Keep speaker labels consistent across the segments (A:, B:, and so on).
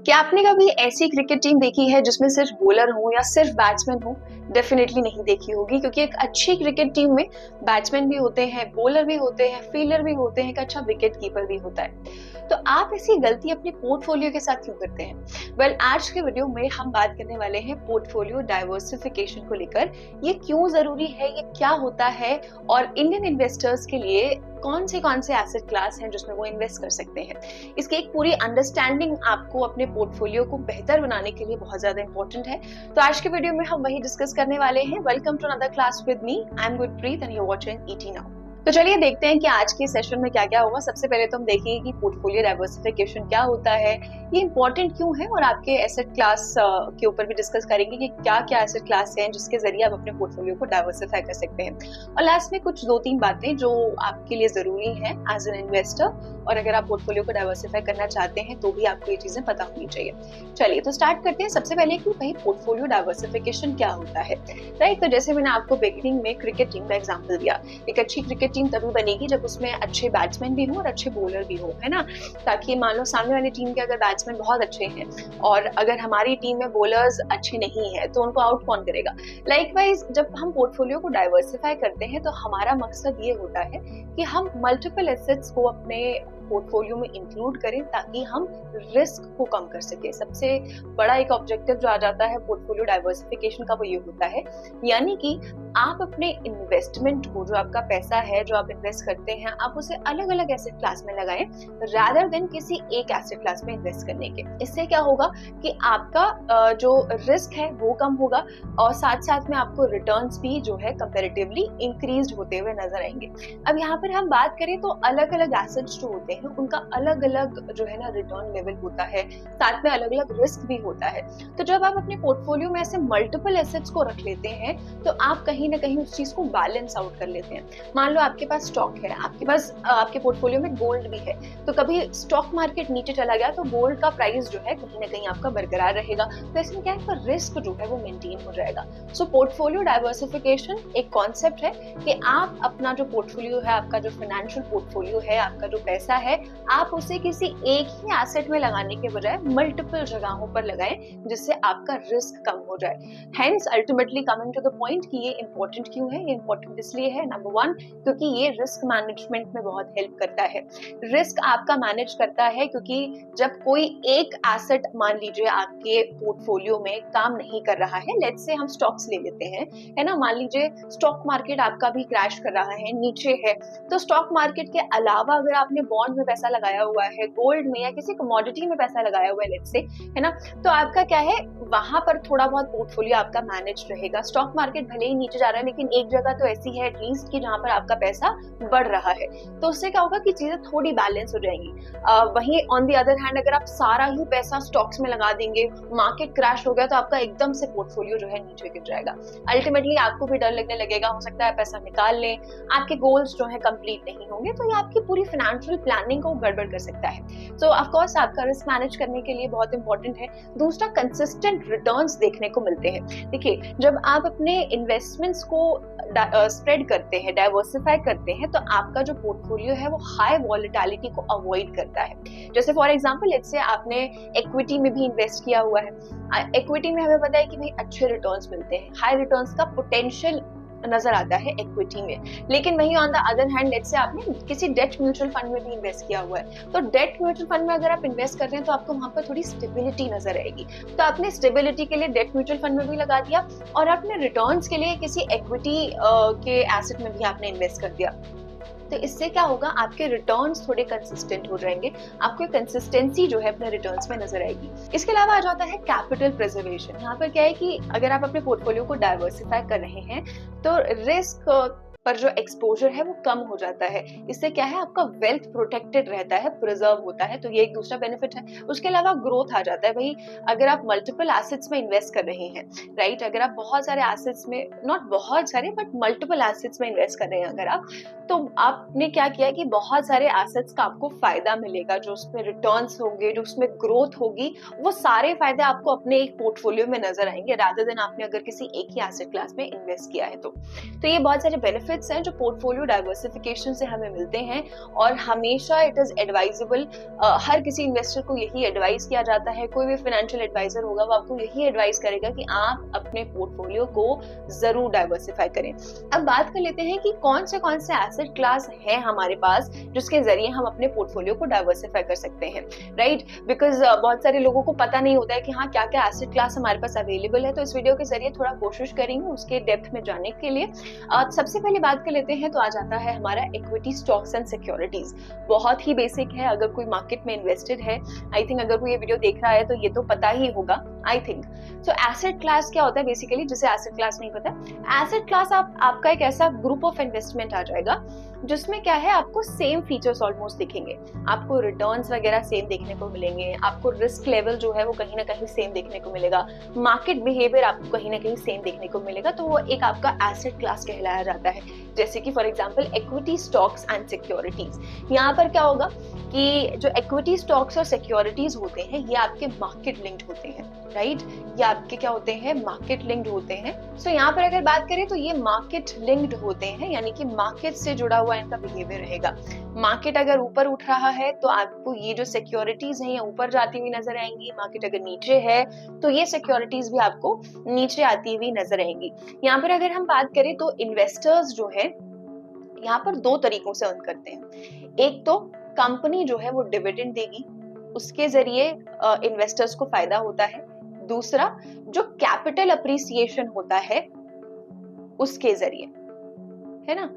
A: क्या आपने कभी ऐसी क्रिकेट टीम देखी है जिसमें सिर्फ बॉलर हो या सिर्फ बैट्समैन हो? डेफिनेटली नहीं देखी होगी, क्योंकि एक अच्छी क्रिकेट टीम में बैट्समैन भी होते हैं, बॉलर भी होते हैं, फील्डर भी होते हैं, एक अच्छा विकेट कीपर भी होता है। तो आप ऐसी गलती अपने पोर्टफोलियो के साथ क्यों करते हैं? आज के वीडियो में हम बात करने वाले हैं पोर्टफोलियो डाइवर्सिफिकेशन को लेकर। ये क्यों जरूरी है, ये क्या होता है और इंडियन इन्वेस्टर्स के लिए कौन से एसेट क्लास हैं जिसमें वो इन्वेस्ट कर सकते हैं। इसकी एक पूरी अंडरस्टैंडिंग आपको अपने पोर्टफोलियो को बेहतर बनाने के लिए बहुत ज्यादा इंपॉर्टेंट है। तो आज के वीडियो में हम वही डिस्कस करने वाले हैं। Welcome to another class with me. I am Gurpreet and you are watching ET Now. तो चलिए देखते हैं कि आज के सेशन में क्या क्या होगा। सबसे पहले तो हम देखेंगे कि पोर्टफोलियो डाइवर्सिफिकेशन क्या होता है, ये इंपॉर्टेंट क्यों है, और आपके एसेट क्लास के ऊपर भी डिस्कस करेंगे कि क्या क्या एसेट क्लास हैं जिसके जरिए आप अपने पोर्टफोलियो को डाइवर्सिफाई कर सकते हैं। और लास्ट में कुछ 2-3 बातें जो आपके लिए जरूरी है एज एन इन्वेस्टर, और अगर आप पोर्टफोलियो को डाइवर्सिफाई करना चाहते हैं तो भी आपको ये चीजें पता होनी चाहिए। चलिए तो स्टार्ट करते हैं। सबसे पहले कि भाई पोर्टफोलियो डाइवर्सिफिकेशन क्या होता है, राइट। तो जैसे मैंने आपको बिगिनिंग में क्रिकेट टीम का एग्जांपल दिया। एक अच्छी क्रिकेट टीम तभी बनेगी जब उसमें अच्छे बैट्समैन भी हो और अच्छे बॉलर भी हो, है ना। ताकि मान लो सामने वाली टीम के अगर बैट्समैन बहुत अच्छे हैं और अगर हमारी टीम में बॉलर्स अच्छे नहीं है तो उनको आउट कौन करेगा। लाइकवाइज जब हम पोर्टफोलियो को डाइवर्सिफाई करते हैं तो हमारा मकसद ये होता है कि हम मल्टीपल एसेट्स को अपने पोर्टफोलियो में इंक्लूड करें ताकि हम रिस्क को कम कर सके। सबसे बड़ा एक ऑब्जेक्टिव जो आ जाता है पोर्टफोलियो डाइवर्सिफिकेशन का वो ये होता है, यानी कि आप अपने इन्वेस्टमेंट को, जो आपका पैसा है जो आप इन्वेस्ट करते हैं, आप उसे अलग अलग एसेट क्लास में लगाएं रादर देन किसी एक एसेट क्लास में इन्वेस्ट करने के। इससे क्या होगा कि आपका जो रिस्क है वो कम होगा और साथ साथ में आपको रिटर्न्स भी जो है कंपैरेटिवली इंक्रीज होते हुए नजर आएंगे। अब यहाँ पर हम बात करें तो अलग अलग एसेट्स जो होते हैं उनका अलग अलग जो है ना रिटर्न लेवल होता है, साथ में अलग अलग रिस्क भी होता है। तो जब आप अपने पोर्टफोलियो में ऐसे मल्टीपल एसेट्स को रख लेते हैं तो आप कहीं ना कहीं उस चीज को बैलेंस आउट कर लेते हैं। मान लो आपके पास स्टॉक है, आपके पास आपके पोर्टफोलियो में गोल्ड भी है, तो कभी स्टॉक मार्केट नीचे चला गया तो गोल्ड का प्राइस जो है कहीं ना कहीं आपका बरकरार रहेगा। तो इसमें क्या है, रिस्क जो है वो मेंटेन हो जाएगा। सो पोर्टफोलियो डाइवर्सिफिकेशन एक कॉन्सेप्ट है कि आप अपना जो पोर्टफोलियो है, आपका जो फाइनेंशियल पोर्टफोलियो है, आपका जो पैसा है, आप उसे किसी एक ही एसेट में लगाने के बजाय मल्टीपल जगहों पर लगाएं जिससे आपका रिस्क कम हो जाए। Hence ultimately coming to the point कि ये इंपॉर्टेंट क्यों है। ये इंपॉर्टेंट इसलिए है, नंबर 1 क्योंकि ये रिस्क मैनेजमेंट में बहुत हेल्प करता है। रिस्क आपका मैनेज करता है क्योंकि जब कोई एक एसेट मान लीजिए आपके पोर्टफोलियो में काम नहीं कर रहा है, लेट्स से हम स्टॉक्स ले लेते हैं, है ना। मान लीजिए स्टॉक मार्केट आपका भी क्रैश कर रहा है, नीचे है, तो स्टॉक मार्केट के अलावा अगर आपने बॉन्ड में पैसा लगाया हुआ है, गोल्ड में या किसी कमोडिटी में पैसा लगाया हुआ है लेट्स से, है ना, तो आपका क्या है, वहां पर थोड़ा बहुत पोर्टफोलियो आपका मैनेज रहेगा। स्टॉक मार्केट भले ही नीचे जा रहा है लेकिन एक जगह तो ऐसी है एटलीस्ट कि जहां पर आपका पैसा बढ़ रहा है, तो उससे क्या होगा कि चीजें थोड़ी बैलेंस हो जाएंगी। वहीं ऑन दी अदर हैंड अगर आप सारा ही पैसा स्टॉक्स में लगा देंगे, मार्केट क्रैश हो गया तो आपका एकदम से पोर्टफोलियो जो है नीचे गिर जाएगा। अल्टीमेटली आपको भी डर लगने लगेगा, हो सकता है पैसा निकाल लें, आपके गोल्स जो है कंप्लीट नहीं होंगे, तो ये आपकी पूरी फाइनेंशियल प्लानिंग को गड़बड़ कर सकता है। तो ऑफ कोर्स आपका रिस्क मैनेज करने के लिए बहुत इंपॉर्टेंट है। दूसरा, कंसिस्टेंट रिटर्न्स देखने को मिलते हैं। देखिए, जब आप अपने इन्वेस्टमेंट्स को स्प्रेड करते हैं, डाइवर्सिफाई करते हैं, तो आपका जो पोर्टफोलियो है वो हाई वॉलेटिलिटी को अवॉइड करता है। जैसे फॉर एग्जांपल लेट्स से आपने इक्विटी में भी इन्वेस्ट किया हुआ है। इक्विटी में हमें पता है कि भाई अच्छे रिटर्न्स मिलते हैं, हाई रिटर्न्स का पोटेंशियल नजर आता है इक्विटी में। लेकिन वहीं on the other hand let's say आपने किसी डेट म्यूचुअल फंड में भी इन्वेस्ट किया हुआ है, तो डेट म्यूचुअल फंड में अगर आप इन्वेस्ट कर रहे हैं तो आपको वहां पर थोड़ी स्टेबिलिटी नजर आएगी। तो आपने स्टेबिलिटी के लिए डेट म्यूचुअल फंड में भी लगा दिया और आपने रिटर्न्स के लिए किसी इक्विटी के एसेट में भी आपने इन्वेस्ट कर दिया। तो इससे क्या होगा, आपके रिटर्न्स थोड़े कंसिस्टेंट हो जाएंगे, आपको कंसिस्टेंसी जो है अपने रिटर्न्स में नजर आएगी। इसके अलावा आ जाता है कैपिटल प्रिजर्वेशन। यहाँ पर क्या है कि अगर आप अपने पोर्टफोलियो को डाइवर्सिफाई कर रहे हैं तो रिस्क पर जो एक्सपोजर है वो कम हो जाता है। इससे क्या है, आपका वेल्थ प्रोटेक्टेड रहता है, प्रिजर्व होता है, तो ये एक दूसरा बेनिफिट है। उसके अलावा ग्रोथ आ जाता है। भाई अगर आप मल्टीपल एसेट्स में इन्वेस्ट कर रहे हैं, राइट, अगर आप बहुत सारे एसेट्स में, नॉट बहुत सारे बट मल्टीपल एसेट्स में इन्वेस्ट कर रहे हैं अगर आप, तो आपने क्या किया कि बहुत सारे एसेट्स का आपको फायदा मिलेगा, जो उसमें रिटर्न्स होंगे, जो उसमें ग्रोथ होगी, वो सारे फायदे आपको अपने एक पोर्टफोलियो में नजर आएंगे रादर देन आपने अगर किसी एक ही एसेट क्लास में इन्वेस्ट किया है। तो ये बहुत सारे बेनिफिट बेनिफिट्स हैं जो पोर्टफोलियो डाइवर्सिफिकेशन से हमें मिलते हैं, और हमेशा इट इज एडवाइजेबल, हर किसी इन्वेस्टर को यही एडवाइस किया जाता है, कोई भी फाइनेंशियल एडवाइजर होगा वो आपको यही एडवाइस करेगा कि आप अपने पोर्टफोलियो को जरूर डाइवर्सिफाई करें। अब बात कर लेते हैं कि कौन से एसेट क्लास है हमारे पास जिसके जरिए हम अपने पोर्टफोलियो को डाइवर्सिफाई कर सकते हैं, राइट? बिकॉज बहुत सारे लोगों को पता नहीं होता है कि हाँ क्या क्या एसेट क्लास हमारे पास अवेलेबल है। तो इस वीडियो के जरिए थोड़ा कोशिश करेंगे उसके डेप्थ में जाने के लिए। सबसे पहले बात कर लेते हैं तो आ जाता है हमारा इक्विटी, स्टॉक्स एंड सिक्योरिटीज। बहुत ही बेसिक है, अगर कोई मार्केट में इन्वेस्टेड है, आई थिंक अगर कोई ये वीडियो देख रहा है तो ये तो पता ही होगा, I think. So asset class क्या होता है बेसिकली, जिसे एसेट क्लास नहीं पता, एसेट क्लास आपका एक ऐसा ग्रुप ऑफ इन्वेस्टमेंट आ जाएगा जिसमें क्या है, आपको सेम फीचर्स ऑलमोस्ट दिखेंगे, आपको रिटर्न्स वगैरह सेम देखने को मिलेंगे, आपको रिस्क लेवल जो है वो कहीं ना कहीं सेम देखने को मिलेगा, मार्केट बिहेवियर आपको कहीं ना कहीं सेम देखने को मिलेगा। तो वो एक आपका एसेट क्लास कहलाया जाता है। जैसे कि for example equity, stocks and securities. यहाँ पर क्या होगा कि जो इक्विटी, स्टॉक्स और सिक्योरिटीज होते हैं ये आपके मार्केट लिंक्ड होते हैं, राइट? ये आपके क्या होते हैं, मार्केट लिंक्ड होते हैं। सो यहाँ पर अगर बात करें तो ये मार्केट लिंक्ड होते हैं, यानी कि मार्केट से जुड़ा हुआ इनका बिहेवियर रहेगा। मार्केट अगर ऊपर उठ रहा है तो आपको ये जो सिक्योरिटीज हैं ये ऊपर जाती हुई नजर आएंगी, मार्केट अगर नीचे है तो ये सिक्योरिटीज भी आपको नीचे आती हुई नजर आएंगी। यहाँ पर अगर हम बात करें तो इन्वेस्टर्स जो है यहाँ पर दो तरीकों से अर्न करते हैं। एक तो कंपनी जो है वो डिविडेंड देगी, उसके जरिए इन्वेस्टर्स को फायदा होता है। दूसरा जो कैपिटल अप्रिसिएशन होता है उसके जरिए, है ना?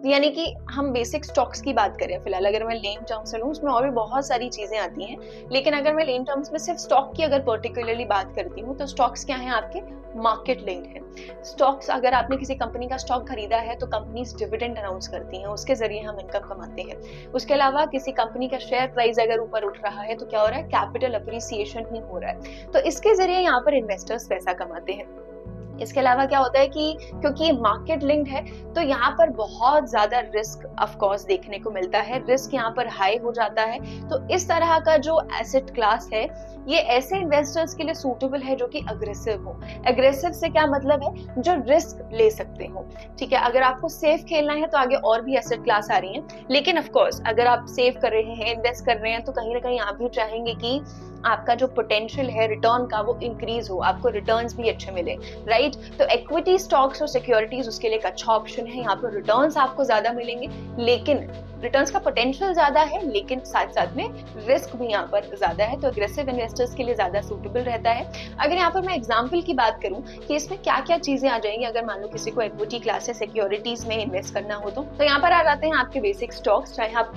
A: यानी कि हम बेसिक स्टॉक्स की बात करें फिलहाल, अगर मैं लेन टर्म्स से लूं उसमें और भी बहुत सारी चीजें आती हैं, लेकिन अगर मैं लेन टर्म्स में सिर्फ स्टॉक की अगर पर्टिकुलरली बात करती हूँ तो स्टॉक्स क्या है, आपके मार्केट लिंक्ड है। स्टॉक्स, अगर आपने किसी कंपनी का स्टॉक खरीदा है तो कंपनीज डिविडेंड अनाउंस करती हैं, उसके जरिए हम इनकम कमाते हैं। उसके अलावा किसी कंपनी का शेयर प्राइस अगर ऊपर उठ रहा है तो क्या हो रहा है, कैपिटल अप्रिसिएशन ही हो रहा है। तो इसके जरिए यहाँ पर इन्वेस्टर्स पैसा कमाते हैं। इसके अलावा क्या होता है कि क्योंकि मार्केट लिंक्ड है तो यहाँ पर बहुत ज्यादा रिस्क ऑफ कोर्स देखने को मिलता है, रिस्क यहाँ पर हाई हो जाता है। तो इस तरह का जो एसेट क्लास है ये ऐसे इन्वेस्टर्स के लिए सूटेबल है जो कि अग्रेसिव हो। अग्रेसिव से क्या मतलब है, जो रिस्क ले सकते हो, ठीक है? अगर आपको सेफ खेलना है तो आगे और भी एसेट क्लास आ रही हैं, लेकिन ऑफ कोर्स अगर आप सेव कर रहे हैं, इन्वेस्ट कर रहे हैं तो कहीं ना कहीं आप भी चाहेंगे कि आपका जो पोटेंशियल है रिटर्न का वो इंक्रीज हो, आपको रिटर्न्स भी अच्छे मिले, राइट? तो इक्विटी, स्टॉक्स और सिक्योरिटीज उसके लिए एक अच्छा ऑप्शन है। यहाँ पर रिटर्न्स आपको ज्यादा मिलेंगे, लेकिन रिटर्न्स का पोटेंशियल ज्यादा है, लेकिन साथ साथ में रिस्क भी यहाँ पर ज्यादा है, तो अग्रेसिव इन्वेस्टर्स के लिए ज्यादा सूटेबल रहता है। अगर यहाँ पर मैं एग्जांपल की बात करूं कि इसमें क्या क्या चीजें आ जाएंगी, अगर मान लो किसी को इक्विटी क्लास या सिक्योरिटीज में इन्वेस्ट करना हो तो यहाँ पर आ जाते हैं आपके बेसिक स्टॉक्स, चाहे आप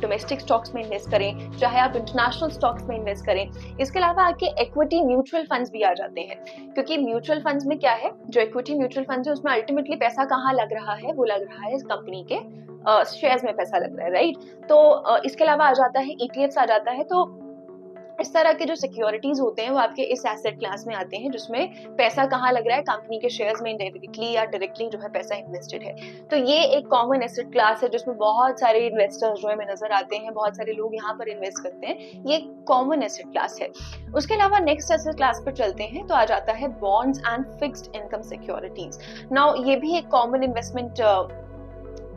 A: डोमेस्टिक स्टॉक्स में इन्वेस्ट करें, चाहे आप इंटरनेशनल स्टॉक्स में इन्वेस्ट करें। इसके अलावा आपके इक्विटी म्यूचुअल फंड्स भी आ जाते हैं, क्योंकि म्यूचुअल फंड्स में क्या है, जो इक्विटी म्यूचुअल फंड्स है उसमें अल्टीमेटली पैसा कहाँ लग रहा है, वो लग रहा है कंपनी के शेयर्स में पैसा लग रहा है, राइट? तो इसके अलावा आ जाता है ETFs आ जाता है। तो इस तरह के जो सिक्योरिटीज होते हैं वो आपके इस एसेट क्लास में आते हैं, जिसमें पैसा कहाँ लग रहा है, कंपनी के शेयर्स में डायरेक्टली या डायरेक्टली जो है पैसा इन्वेस्टेड है। तो ये एक कॉमन एसेट क्लास है जिसमें बहुत सारे इन्वेस्टर्स जो है नजर आते हैं, बहुत सारे लोग यहाँ पर इन्वेस्ट करते हैं। ये कॉमन एसेट क्लास है। उसके अलावा नेक्स्ट एसेट क्लास पर चलते हैं तो आ जाता है bonds and fixed income securities. Now ये भी एक कॉमन इन्वेस्टमेंट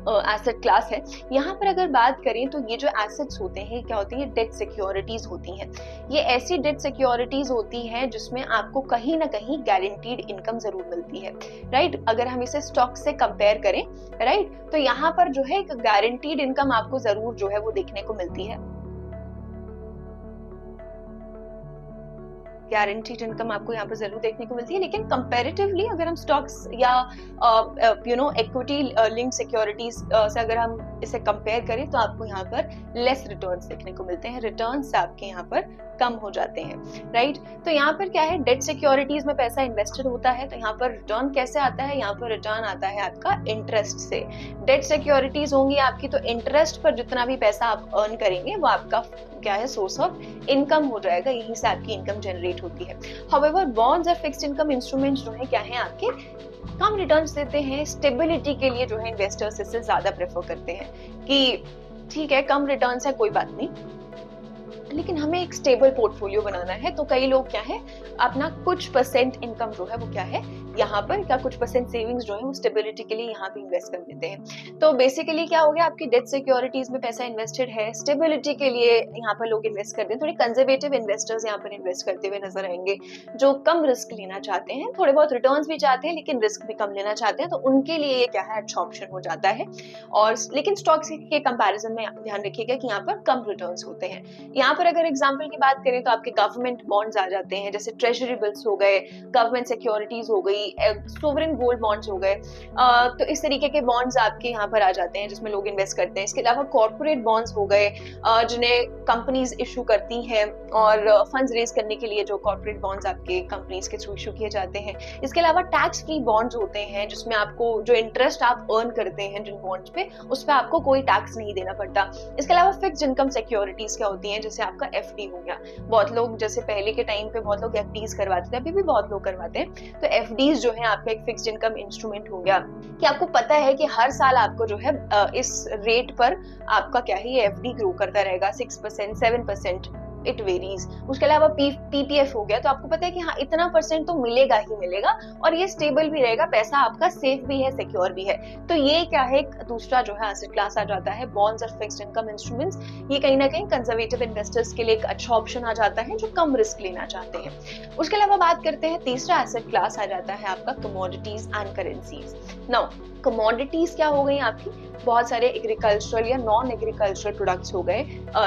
A: एसेट क्लास है। यहाँ पर अगर बात करें तो ये जो एसेट्स होते हैं क्या होती है, डेट सिक्योरिटीज होती हैं। ये ऐसी डेट सिक्योरिटीज होती हैं जिसमें आपको कहीं ना कहीं गारंटीड इनकम जरूर मिलती है, राइट? अगर हम इसे स्टॉक से कंपेयर करें, राइट, तो यहाँ पर जो है एक गारंटीड इनकम आपको जरूर जो है वो देखने को मिलती है। गारंटीड इनकम आपको यहाँ पर जरूर देखने को मिलती है, लेकिन कंपैरेटिवली अगर हम स्टॉक्स या इक्विटी लिंक्ड सिक्योरिटीज से अगर हम इसे कंपेयर करें तो आपको यहाँ पर लेस रिटर्न्स देखने को मिलते हैं, रिटर्न्स आपके यहाँ पर कम हो जाते हैं, राइट? तो यहाँ पर क्या है, डेट सिक्योरिटीज में पैसा इन्वेस्टेड होता है तो यहाँ पर रिटर्न कैसे आता है, यहाँ पर रिटर्न आता है आपका इंटरेस्ट से। डेट सिक्योरिटीज होंगी आपकी तो इंटरेस्ट पर जितना भी पैसा आप अर्न करेंगे वो आपका क्या है, सोर्स ऑफ इनकम हो जाएगा, यहीं से आपकी इनकम जनरेट होती है। हाउएवर बॉन्ड्स और फिक्स्ड इनकम इंस्ट्रूमेंट्स जो है क्या है, आपके कम रिटर्न्स देते हैं। स्टेबिलिटी के लिए जो है इन्वेस्टर्स इससे ज्यादा प्रेफर करते हैं कि ठीक है कम रिटर्न्स है कोई बात नहीं, लेकिन हमें एक स्टेबल पोर्टफोलियो बनाना है, तो कई लोग क्या है अपना कुछ परसेंट इनकम जो है वो क्या है यहाँ पर, क्या कुछ परसेंट सेविंग्स जो है वो स्टेबिलिटी के लिए यहाँ पे इन्वेस्ट कर देते हैं। तो बेसिकली क्या हो गया, आपकी डेट सिक्योरिटीज में पैसा इन्वेस्टेड है, स्टेबिलिटी के लिए यहाँ पर लोग इन्वेस्ट करते हैं। थोड़े कंजर्वेटिव इन्वेस्टर्स यहाँ पर इन्वेस्ट करते हुए नजर आएंगे, जो कम रिस्क लेना चाहते हैं, थोड़े बहुत रिटर्न्स भी चाहते हैं लेकिन रिस्क भी कम लेना चाहते हैं, तो उनके लिए ये क्या है अच्छा ऑप्शन हो जाता है। और लेकिन स्टॉक्स के कंपैरिजन में ध्यान रखिएगा कि यहाँ पर कम रिटर्न्स होते हैं। यहाँ पर अगर एग्जांपल की बात करें तो आपके गवर्नमेंट बॉन्ड्स आ जाते हैं, जैसे ट्रेजरी बिल्स हो गए, गवर्नमेंट सिक्योरिटीज हो गई, सोवरेन गोल्ड बॉन्ड्स हो गए, तो इस तरीके के बॉन्ड्स आपके यहाँ पर आ जाते हैं जिसमें लोग इन्वेस्ट करते हैं। इसके अलावा कॉर्पोरेट बॉन्ड्स हो गए जिन्हें कंपनीज इशू करती हैं और फंड्स रेज करने के लिए जो कॉर्पोरेट बॉन्ड्स आपके कंपनीज के थ्रू इशू किए जाते हैं। इसके अलावा टैक्स फ्री बॉन्ड्स होते हैं जिसमें आपको जो इंटरेस्ट आप अर्न करते हैं जिन बॉन्ड्स पे, उस पर आपको कोई टैक्स नहीं देना पड़ता। इसके अलावा फिक्स्ड इनकम सिक्योरिटीज क्या होती हैं, जैसे आपका एफडी हो गया। बहुत लोग जैसे पहले के टाइम पे बहुत लोग एफडीज करवाते थे, अभी भी बहुत लोग करवाते हैं। तो एफडीज जो है आपका एक फिक्स्ड इनकम इंस्ट्रूमेंट हो गया कि आपको पता है कि हर साल आपको जो है इस रेट पर आपका क्या है ये एफडी ग्रो करता रहेगा, 6%, 7%, इट वेरीज। उसके अलावा पीपीएफ हो गया, तो आपको पता है कि हाँ इतना परसेंट तो मिलेगा ही मिलेगा और ये स्टेबल भी रहेगा, पैसा आपका सेफ भी है, सिक्योर भी है। तो ये क्या है एक दूसरा जो है एसेट क्लास आ जाता है, बॉन्ड्स और फिक्स्ड इनकम इंस्ट्रूमेंट्स। ये कहीं ना कहीं कंजर्वेटिव इन्वेस्टर्स के लिए एक अच्छा ऑप्शन आ जाता है जो कम रिस्क लेना चाहते हैं। उसके अलावा बात करते हैं, तीसरा एसेट क्लास आ जाता है आपका commodities and currencies. Now commodities क्या हो गई आपकी, बहुत सारे एग्रीकल्चरल या नॉन एग्रीकल्चरल प्रोडक्ट्स हो गए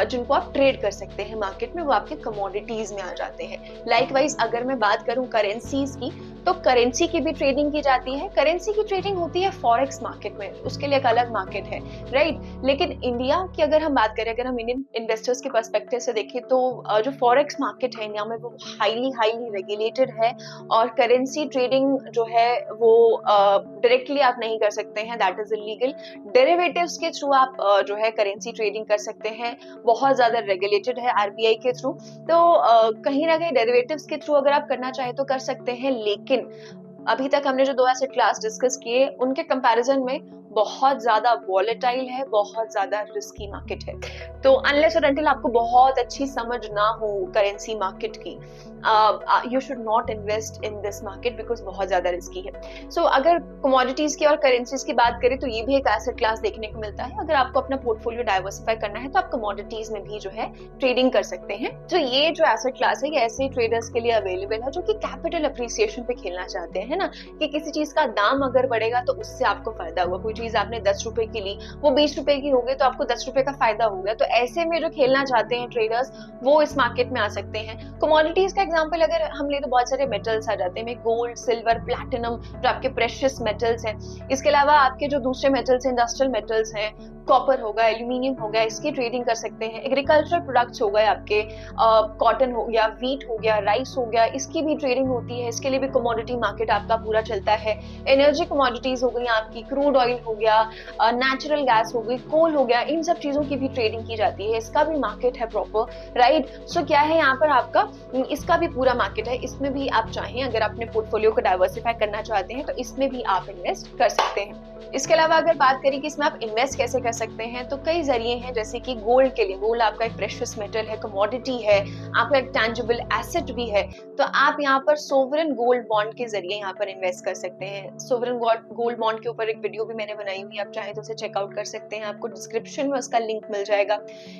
A: जिनको आप ट्रेड कर सकते हैं मार्केट में, वो आपके कमोडिटीज में आ जाते हैं। लाइकवाइज अगर मैं बात करूं करेंसीज की, तो करेंसी की भी ट्रेडिंग की जाती है। करेंसी की ट्रेडिंग होती है फॉरेक्स मार्केट में, उसके लिए एक अलग मार्केट है, राइट। लेकिन इंडिया की अगर हम बात करें, अगर हम इंडियन इन्वेस्टर्स के पर्सपेक्टिव से देखें तो जो फॉरेक्स मार्केट है इंडिया में वो हाईली रेगुलेटेड है और करेंसी ट्रेडिंग जो है वो डायरेक्टली आप नहीं कर सकते हैं, दैट इज इलीगल। डेरिवेटिव्स के थ्रू आप जो है करेंसी ट्रेडिंग कर सकते हैं, बहुत ज्यादा रेगुलेटेड है आरबीआई के थ्रू। तो कहीं ना कहीं डेरिवेटिव्स के थ्रू अगर आप करना चाहे तो कर सकते हैं, लेकिन अभी तक हमने जो दो एसेट क्लास डिस्कस किए उनके कंपैरिजन में बहुत ज्यादा वॉलेटाइल है, बहुत ज्यादा रिस्की मार्केट है। तो अनलेस और अनटिल आपको बहुत अच्छी समझ ना हो करेंसी मार्केट की, you should not invest in this market because बहुत ज्यादा रिस्की है। सो अगर कमोडिटीज की और करेंसीज की बात करें तो ये भी एक एसेट क्लास देखने को मिलता है। अगर आपको अपना पोर्टफोलियो डाइवर्सिफाई करना है तो आप कमोडिटीज में भी जो है ट्रेडिंग कर सकते हैं। तो ये जो एसेट क्लास है ये ऐसे ट्रेडर्स के लिए अवेलेबल है जो कि कैपिटल अप्रिसिएशन पे खेलना चाहते हैं ना, कि किसी चीज का दाम अगर बढ़ेगा तो उससे आपको फायदा हुआ। कोई चीज आपने 10 रुपए की ली, वो 20 रुपए की हो गई तो आपको 10 रुपए का फायदा हो गया। तो ऐसे में जो खेलना चाहते हैं ट्रेडर्स वो इस मार्केट में आ सकते हैं। कमोडिटीज का एग्जांपल अगर हम ले तो बहुत सारे मेटल्स आ जाते हैं, गोल्ड, सिल्वर, प्लैटिनम जो आपके प्रेशियस मेटल्स हैं। इसके अलावा आपके जो दूसरे मेटल्स हैं, इंडस्ट्रियल मेटल्स हैं, कॉपर हो गया, एल्यूमिनियम हो गया, इसकी ट्रेडिंग कर सकते हैं। एग्रीकल्चरल प्रोडक्ट्स हो गए आपके, कॉटन हो गया, वीट हो गया, राइस हो गया, इसकी भी ट्रेडिंग होती है। इसके लिए भी कमोडिटी मार्केट आपका पूरा चलता है। एनर्जी कमोडिटीज हो गई आपकी, क्रूड ऑयल हो गया, नेचुरल गैस हो गई, कोल हो गया, इन सब चीजों की भी ट्रेडिंग की जाती है। इसका भी मार्केट है प्रॉपर, राइट। सो क्या है यहाँ पर आपका इसका भी पूरा मार्केट है। इसमें भी आप चाहें अगर अपने पोर्टफोलियो को डाइवर्सिफाई करना चाहते हैं तो इसमें भी आप इन्वेस्ट कर सकते हैं। इसके अलावा अगर बात करें कि इसमें आप इन्वेस्ट कैसे कर सकते हैं, तो कई जरिए हैं। जैसे कि गोल्ड के लिए, गोल्ड आपका एक प्रेशियस मेटल है, कमोडिटी है, आपका एक टैंजिबल एसेट भी है। तो आप यहाँ पर सोवरेन गोल्ड बॉन्ड के जरिए यहाँ पर इन्वेस्ट कर सकते हैं। सोवरेन गोल्ड बॉन्ड के ऊपर एक वीडियो भी मैंने बनाई हुई है, आप चाहे तो उसे चेकआउट कर सकते हैं, आपको डिस्क्रिप्शन में उसका लिंक मिल जाएगा।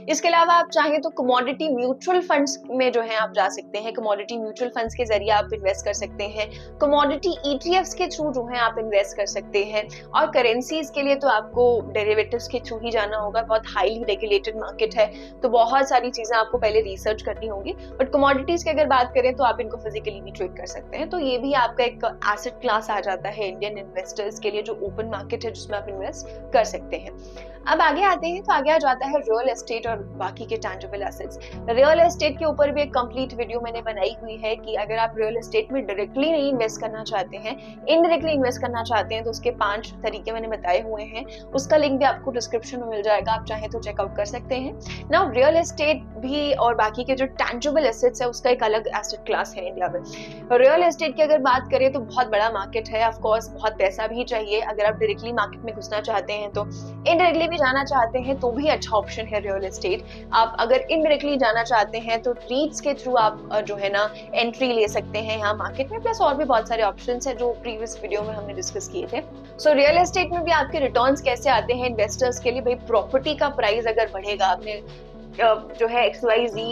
A: इसके अलावा आप चाहें तो कमोडिटी म्यूचुअल फंड्स में जो है आप जा सकते हैं। कमोडिटी म्यूचुअल फंड्स के जरिए आप इन्वेस्ट कर सकते हैं। कमोडिटी ईटीएफ्स के थ्रू जो है आप इन्वेस्ट कर सकते हैं। और करेंसीज के लिए तो आपको डेरिवेटिव्स के थ्रू ही जाना होगा, बहुत हाईली रेगुलेटेड मार्केट है, तो बहुत सारी चीजें आपको पहले रिसर्च करनी होगी। बट कमोडिटीज की अगर बात करें तो आप इनको फिजिकली भी ट्रेड कर सकते हैं। तो ये भी आपका एक एसेट क्लास आ जाता है इंडियन इन्वेस्टर्स के लिए, जो ओपन मार्केट है जिसमें आप इन्वेस्ट कर सकते हैं। अब आगे आते हैं तो आगे आ जाता है रियल एस्टेट और बाकी के टैंजिबल एसेट्स। रियल एस्टेट के ऊपर भी एक कंप्लीट वीडियो मैंने बनाई हुई है कि अगर आप रियल एस्टेट में डायरेक्टली नहीं इन्वेस्ट करना चाहते हैं, इनडायरेक्टली इन्वेस्ट करना चाहते हैं, तो उसके 5 तरीके मैंने बताए हुए हैं। उसका लिंक भी आपको डिस्क्रिप्शन में मिल जाएगा, आप चाहें तो चेकआउट कर सकते हैं। नाउ रियल एस्टेट भी और बाकी के जो टैंजिबल एसेट्स है उसका एक अलग एसेट क्लास है इंडिया में। रियल एस्टेट की अगर बात करें तो बहुत बड़ा मार्केट है, ऑफ कोर्स बहुत पैसा भी चाहिए। अगर आप डायरेक्टली मार्केट में घुसना चाहते हैं तो, इनडायरेक्टली भी जाना चाहते हैं तो भी अच्छा ऑप्शन है रियल एस्टेट। आप अगर इनडायरेक्टली जाना चाहते हैं तो रीट्स के थ्रू आप जो है ना एंट्री ले सकते हैं यहाँ मार्केट में, प्लस और भी बहुत सारे ऑप्शंस हैं जो प्रीवियस वीडियो में हमने डिस्कस किए थे। सो रियल एस्टेट में भी आपके रिटर्न्स कैसे आते हैं इन्वेस्टर्स के लिए, भाई प्रॉपर्टी का प्राइस अगर बढ़ेगा, आपने जो है XYZ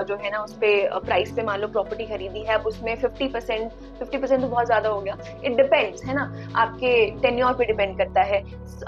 A: जो है ना उस पे प्राइस पे मान लो प्रॉपर्टी खरीदी है, अब उसमें 50% तो बहुत ज्यादा हो गया, इट डिपेंड्स है ना, आपके टेन्योर पे डिपेंड करता है।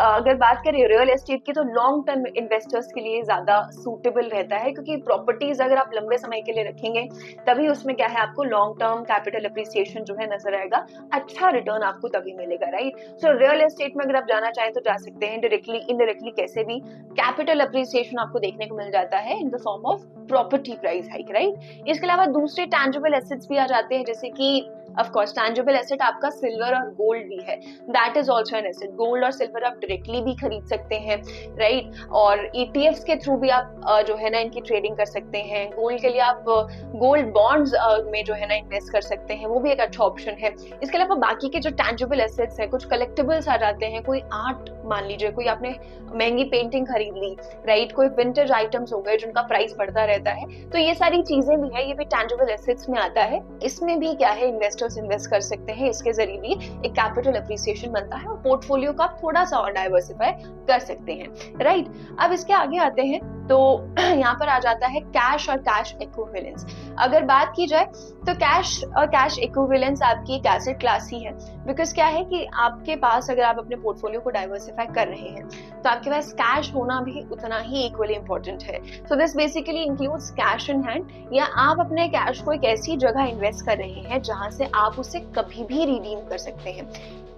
A: अगर बात करें रियल एस्टेट की तो लॉन्ग टर्म इन्वेस्टर्स के लिए ज्यादा सूटेबल रहता है, क्योंकि प्रॉपर्टीज अगर आप लंबे समय के लिए रखेंगे तभी उसमें क्या है आपको लॉन्ग टर्म कैपिटल अप्रिसिएशन जो है नजर आएगा, अच्छा रिटर्न आपको तभी मिलेगा, राइट। सो रियल एस्टेट में अगर आप जाना चाहें तो जा सकते हैं, डायरेक्टली इनडायरेक्टली कैसे भी कैपिटल अप्रिसिएशन आपको देखने को मिल जाता है in the form of property price hike, right. इसके अलावा दूसरे टैंजिबल एसेट्स भी आ जाते हैं, जैसे कि ऑफ कोर्स टैंजिबल एसेट आपका सिल्वर और गोल्ड भी है, that is also an asset. Gold और सिल्वर आप डायरेक्टली भी खरीद सकते हैं, राइट, और ETFs के थ्रू भी आप जो है ना इनकी ट्रेडिंग कर सकते हैं। गोल्ड के लिए आप गोल्ड बॉन्ड्स में जो है ना इन्वेस्ट कर सकते हैं, वो भी एक अच्छा ऑप्शन है। इसके अलावा बाकी के जो टैंजिबल एसेट्स है, कुछ कलेक्टिबल्स आ जाते हैं, कोई आर्ट मान लीजिए, कोई आपने महंगी पेंटिंग खरीद ली, राइट, कोई विंटेज आइटम्स हो गए जिनका प्राइस बढ़ता रहता है, तो ये सारी चीजें भी है, ये भी टैंजिबल एसेट्स में आता है। इसमें भी क्या है इन्वेस्टर्स इन्वेस्ट कर सकते हैं, इसके जरिए भी एक कैपिटल अप्रिसिएशन बनता है और पोर्टफोलियो का थोड़ा सा और डाइवर्सिफाई कर सकते हैं, राइट। अब इसके आगे आते हैं तो यहाँ पर आ जाता है कैश और कैश इक्विवेलेंस। अगर बात की जाए तो कैश और कैश इक्विवेलेंस आपकी एक एसेट क्लास ही है, बिकॉज क्या है कि आपके पास अगर आप अपने पोर्टफोलियो को डाइवर्सिफाई कर रहे हैं तो आपके पास कैश होना भी उतना ही इक्वली इंपॉर्टेंट है। So this basically includes cash in hand, या आप अपने कैश को एक ऐसी जगह इन्वेस्ट कर रहे हैं जहां से आप उसे कभी भी रिडीम कर सकते हैं,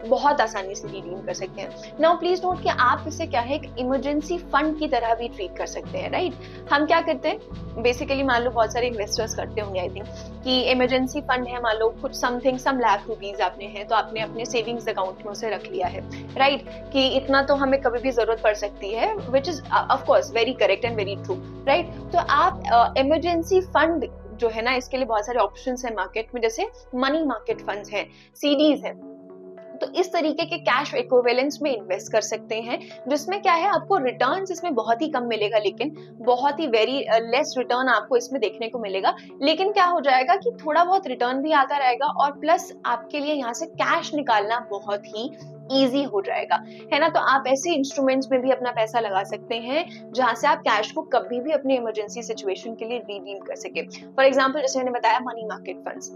A: बहुत आसानी से रिडीम कर सकते हैं। नाउ प्लीज नोट कि आप इसे क्या है एक इमरजेंसी फंड की तरह भी ट्रीट कर सकते हैं, राइट। हम क्या करते हैं बेसिकली, मान लो बहुत सारे इन्वेस्टर्स करते होंगे आई थिंक, कि इमरजेंसी फंड है, मान लो कुछ समथिंग सम लाख रुपीज आपने है तो आपने अपने सेविंग्स अकाउंट में उसे रख लिया है, राइट, कि इतना तो हमें कभी भी जरूरत पड़ सकती है, which is of course very correct and very true, right. तो आप इमरजेंसी फंड जो है ना इसके लिए बहुत सारे ऑप्शंस है मार्केट में, जैसे मनी मार्केट फंड्स हैं, CDs है, तो इस तरीके के कैश इक्विवेलेंस में इन्वेस्ट कर सकते हैं, जिसमें क्या है आपको रिटर्न्स इसमें बहुत ही कम मिलेगा, लेकिन बहुत ही वेरी लेस रिटर्न आपको इसमें देखने को मिलेगा, लेकिन क्या हो जाएगा कि थोड़ा बहुत रिटर्न भी आता रहेगा और प्लस आपके लिए यहाँ से कैश निकालना बहुत ही इजी हो जाएगा, है ना। तो आप ऐसे इंस्ट्रूमेंट्स में भी अपना पैसा लगा सकते हैं जहां से आप कैश को कभी भी अपने इमरजेंसी सिचुएशन के लिए रिडीम कर सके। फॉर एग्जांपल जैसे मैंने बताया मनी मार्केट फंड्स,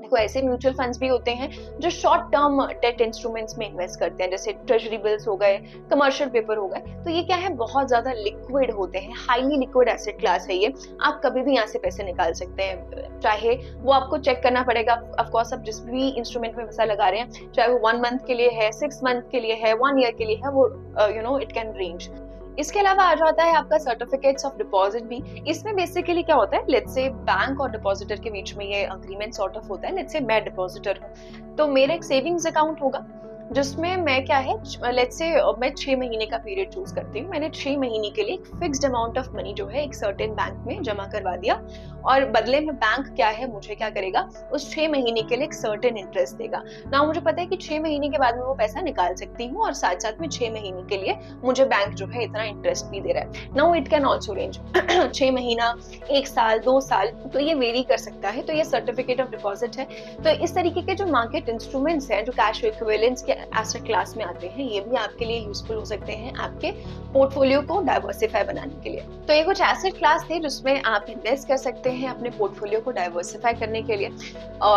A: देखो ऐसे म्यूचुअल फंड्स भी होते हैं जो शॉर्ट टर्म डेट इंस्ट्रूमेंट्स में इन्वेस्ट करते हैं, जैसे ट्रेजरी बिल्स हो गए, कमर्शियल पेपर हो गए, तो ये क्या है बहुत ज्यादा लिक्विड होते हैं, हाईली लिक्विड एसेट क्लास है ये, आप कभी भी यहाँ से पैसे निकाल सकते हैं, चाहे वो आपको चेक करना पड़ेगा ऑफ कोर्स आप जिस भी इंस्ट्रूमेंट में पैसा लगा रहे हैं, चाहे वो 1 मंथ के लिए है, 6 मंथ के लिए है, 1 ईयर के लिए है, वो इट कैन रेंज। इसके अलावा आ जाता है आपका सर्टिफिकेट्स ऑफ डिपॉजिट भी। इसमें बेसिकली क्या होता है, लेट्स से बैंक और डिपॉजिटर के बीच में ये अग्रीमेंट सॉर्ट ऑफ होता है। लेट्स से मैं डिपॉजिटर हूँ तो मेरा एक सेविंग्स अकाउंट होगा जिसमें मैं क्या है, लेट्स से मैं 6 महीने का पीरियड चूज करती हूँ, मैंने 6 महीने के लिए एक फिक्स्ड अमाउंट ऑफ मनी जो है एक सर्टेन बैंक में जमा करवा दिया, और बदले में बैंक क्या है मुझे क्या करेगा, उस 6 महीने के लिए एक सर्टेन इंटरेस्ट देगा ना। मुझे पता है कि 6 महीने के बाद में वो पैसा निकाल सकती हूँ, और साथ साथ में 6 महीने के लिए मुझे बैंक जो है इतना इंटरेस्ट भी दे रहा है। Now it can also range 6 महीना, 1 साल, 2 साल, तो ये वेरी कर सकता है। तो ये सर्टिफिकेट ऑफ डिपॉजिट है। तो इस तरीके के जो मार्केट इंस्ट्रूमेंट्स हैं जो कैश इक्विवेलेंस के एसेट क्लास में आते हैं, ये भी आपके लिए यूजफुल हो सकते हैं आपके पोर्टफोलियो को डाइवर्सिफाई बनाने के लिए। तो ये कुछ एसेट क्लास थे जिसमें आप इन्वेस्ट कर सकते हैं अपने पोर्टफोलियो को डाइवर्सिफाई करने के लिए।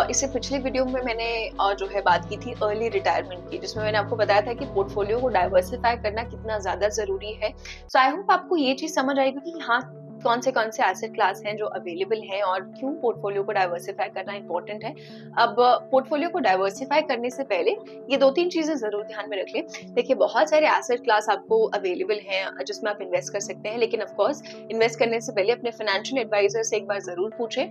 A: इससे पिछले वीडियो में मैंने जो है बात की थी अर्ली रिटायरमेंट की, जिसमें मैंने आपको बताया था कि पोर्टफोलियो को डाइवर्सिफाई करना कितना ज्यादा जरूरी है। सो आई होप आपको ये चीज समझ आएगी कि हाँ कौन से एसेट क्लास हैं जो अवेलेबल हैं और क्यों पोर्टफोलियो को डाइवर्सिफाई करना इंपॉर्टेंट है। अब पोर्टफोलियो को डाइवर्सिफाई करने से पहले ये 2-3 चीजें जरूर ध्यान में रख लें। देखिए बहुत सारे एसेट क्लास आपको अवेलेबल हैं जिसमें आप इन्वेस्ट कर सकते हैं, लेकिन ऑफ कोर्स इन्वेस्ट करने से पहले अपने फाइनेंशियल एडवाइजर से एक बार जरूर पूछें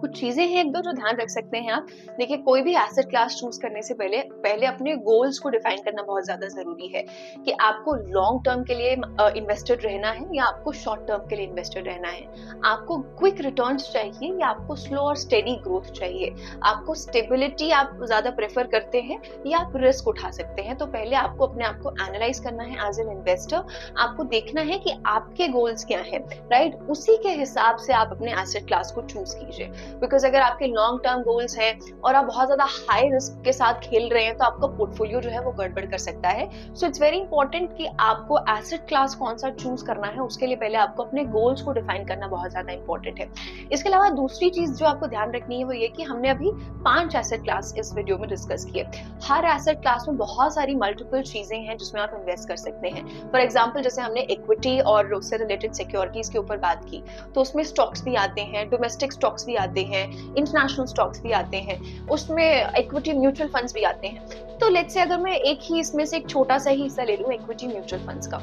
A: कुछ चीजें हैं एक दो जो ध्यान रख सकते हैं आप। देखिए, कोई भी एसेट क्लास चूज करने से पहले पहले अपने गोल्स को डिफाइन करना बहुत ज्यादा जरूरी है कि आपको लॉन्ग टर्म के लिए इन्वेस्टेड रहना है या आपको शॉर्ट टर्म के लिए इन्वेस्टेड रहना है। आपको क्विक रिटर्न्स चाहिए या आपको स्लो और स्टेडी ग्रोथ चाहिए। आपको स्टेबिलिटी आप ज्यादा प्रेफर करते हैं या आप रिस्क उठा सकते हैं। तो पहले आपको अपने आप को एनालाइज करना है एज एन इन्वेस्टर। आपको देखना है कि आपके गोल्स क्या हैं, राइट? उसी के हिसाब से आप अपने एसेट क्लास को चूज कीजिए। बिकॉज अगर आपके लॉन्ग टर्म गोल्स हैं और आप बहुत ज्यादा हाई रिस्क के साथ खेल रहे हैं तो आपका पोर्टफोलियो जो है वो गड़बड़ कर सकता है। सो इट्स वेरी इंपॉर्टेंट कि आपको एसेट क्लास कौन सा चूज करना है, उसके लिए पहले आपको अपने गोल्स को डिफाइन करना बहुत ज्यादा इंपॉर्टेंट है। इसके अलावा दूसरी चीज जो आपको ध्यान रखनी है वो ये कि हमने अभी 5 एसेट क्लास इस वीडियो में डिस्कस किए। हर एसेट क्लास में बहुत सारी मल्टीपल चीजें हैं जिसमें आप इन्वेस्ट कर सकते हैं। फॉर एग्जाम्पल, जैसे हमने इक्विटी और उससे रिलेटेड सिक्योरिटीज के ऊपर बात की, तो उसमें स्टॉक्स भी आते हैं, डोमेस्टिक स्टॉक्स भी आते हैं, इंटरनेशनल स्टॉक्स भी आते हैं, उसमें इक्विटी म्यूचुअल फंड्स भी आते हैं। तो लेट्स से अगर मैं एक ही इसमें से एक छोटा सा ही हिस्सा ले लूं इक्विटी म्यूचुअल फंड्स का,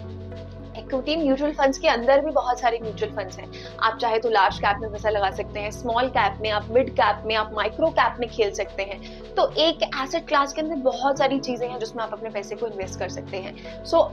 A: इक्विटी म्यूचुअल फंड्स के अंदर भी बहुत सारे म्यूचुअल फंड्स हैं। आप चाहे तो लार्ज कैप में पैसा लगा सकते हैं, स्मॉल कैप में, आप मिड कैप में, आप माइक्रो कैप में खेल सकते हैं। तो एक एसेट क्लास के अंदर बहुत सारी चीजें हैं जिसमें आप अपने पैसे को इन्वेस्ट कर सकते हैं। सो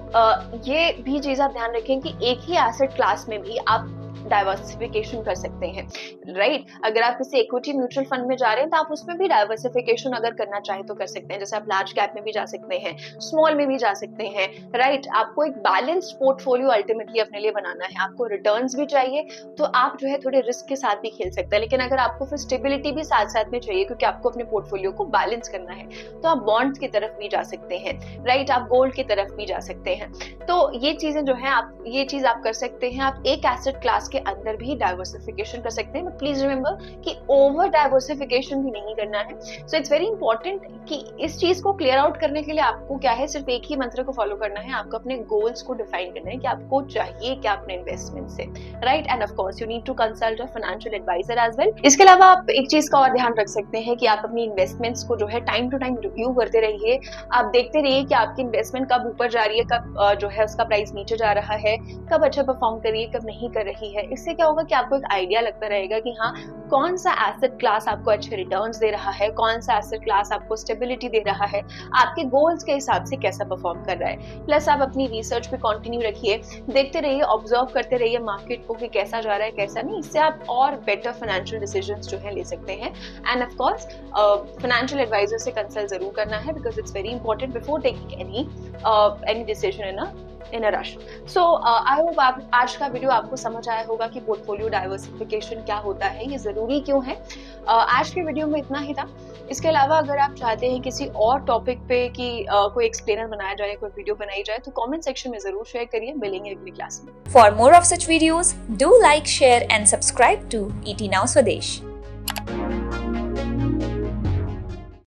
A: ये भी चीज आप ध्यान रखें कि एक ही एसेट क्लास में भी आप डाइवर्सिफिकेशन कर सकते हैं, राइट? अगर आप किसी इक्विटी म्यूचुअल फंड में जा रहे हैं तो आप उसमें भी डाइवर्सिफिकेशन अगर करना चाहें तो कर सकते हैं। जैसे आप लार्ज कैप में भी जा सकते हैं, स्मॉल में भी जा सकते हैं, राइट? आपको एक बैलेंस्ड पोर्टफोलियो अल्टीमेटली अपने लिए बनाना है। आपको रिटर्न्स भी चाहिए तो आप जो है थोड़े रिस्क के साथ भी खेल सकते हैं, लेकिन अगर आपको फिर स्टेबिलिटी भी साथ साथ में चाहिए क्योंकि आपको अपने पोर्टफोलियो को बैलेंस करना है, तो आप बॉन्ड्स की तरफ भी जा सकते हैं, राइट? आप गोल्ड की तरफ भी जा सकते हैं। तो ये चीजें जो है ये चीज आप कर सकते हैं। आप एक एसेट क्लास के अंदर भी डाइवर्सिफिकेशन कर सकते हैं, बट प्लीज रिमेंबर कि ओवर डाइवर्सिफिकेशन भी नहीं करना है। सो इट्स वेरी इंपॉर्टेंट कि इस चीज को क्लियर आउट करने के लिए आपको क्या है, सिर्फ एक ही मंत्र को फॉलो करना है। आपको अपने गोल्स को डिफाइन करना है कि आपको चाहिए क्या अपने इन्वेस्टमेंट से, right? And of course you need to consult a financial advisor as well. इसके अलावा आप एक चीज का और ध्यान रख सकते हैं कि आप अपनी इन्वेस्टमेंट्स को जो है टाइम टू टाइम रिव्यू करते रहिए। आप देखते रहिए कि आपकी इन्वेस्टमेंट कब ऊपर जा रही है, कब जो है उसका प्राइस नीचे जा रहा है, कब अच्छा परफॉर्म कर रही है, कब नहीं कर रही है। इससे क्या होगा कि आपको एक आइडिया लगता रहेगा कि हाँ, कौन सा एसेट क्लास आपको अच्छे रिटर्न्स दे रहा है, कौन सा एसेट क्लास आपको स्टेबिलिटी दे रहा है, आपके गोल्स के हिसाब से कैसा परफॉर्म कर रहा है। प्लस आप अपनी रिसर्च पे कंटिन्यू रखिए, देखते रहिए, ऑब्जर्व करते रहिए मार्केट को कि कैसा जा रहा है कैसा नहीं। इससे आप और बेटर फाइनेंशियल डिसीजंस जो है ले सकते हैं। And of course financial advisor से कंसल्ट जरूर करना है because it's very important before taking any decision in a rush. So I hope आप आज का वीडियो आपको समझ आया होगा कि पोर्टफोलियो डाइवर्सिफिकेशन क्या होता है, ये जरूरी क्यों है। आज के वीडियो में इतना ही था। इसके अलावा अगर आप चाहते हैं किसी और टॉपिक पे कि कोई एक्सप्लेनर बनाया जाए, कोई वीडियो बनाई जाए, तो कमेंट सेक्शन में जरूर शेयर करिए। मिलेंगे अगली क्लास में।
B: For more of such videos, do like, share and subscribe to ET Now Swadesh.